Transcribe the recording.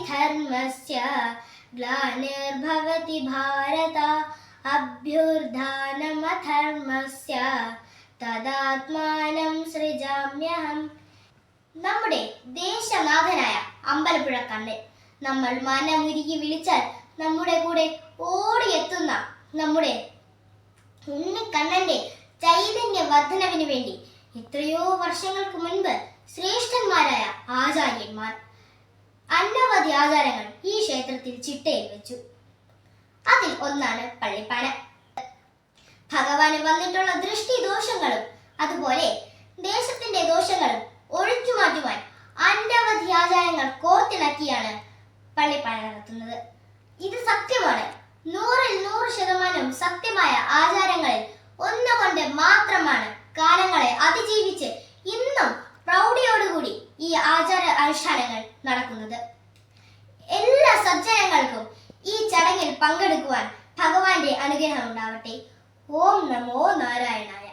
ധർമ്മസ്യ ഗ്ലാനിർഭവതി ഭാരത അഭ്യുത്ഥാനമധർമ്മസ്യ തദാത്മാനം സൃജാമ്യഹം. നമ്മുടെ ദേശനാഥനായ അമ്പലപ്പുഴ കണ്ണൻ നമ്മൾ മനമുരുകി വിളിച്ചാൽ നമ്മുടെ കൂടെ ഓടിയെത്തുന്ന നമ്മുടെ ഉണ്ണിക്കണ്ണന്റെ ചൈതന്യ വർധനവിന് വേണ്ടി എത്രയോ വർഷങ്ങൾക്ക് മുൻപ് ശ്രേഷ്ഠന്മാരായ ആചാര്യന്മാർ അനവധി ആചാരങ്ങൾ ഈ ക്ഷേത്രത്തിൽ ചിട്ടയിൽ വെച്ചു. അതിൽ ഒന്നാണ് പള്ളിപ്പാന. ഭഗവാന് വന്നിട്ടുള്ള ദൃഷ്ടി ദോഷങ്ങളും അതുപോലെ ദേശത്തിന്റെ ദോഷങ്ങളും ഒഴിച്ചു മാറ്റുവാൻ അനവധി ആചാരങ്ങൾ കോർത്തിണക്കിയാണ് പള്ളിപ്പാന നടത്തുന്നത്. ഇത് സത്യമാണ്. 100% സത്യമായ ആചാരങ്ങളിൽ ഒന്നുകൊണ്ട് മാത്രമാണ് കാലങ്ങളെ അതിജീവിച്ച് ഇന്നും പ്രൗഢിയോടുകൂടി ഈ ആചാര അനുഷ്ഠാനങ്ങൾ നടക്കുന്നത്. എല്ലാ സജ്ജനങ്ങൾക്കും ഈ ചടങ്ങിൽ പങ്കെടുക്കുവാൻ ഭഗവാന്റെ അനുഗ്രഹം ഉണ്ടാവട്ടെ. ഓം നമോ നാരായണായ.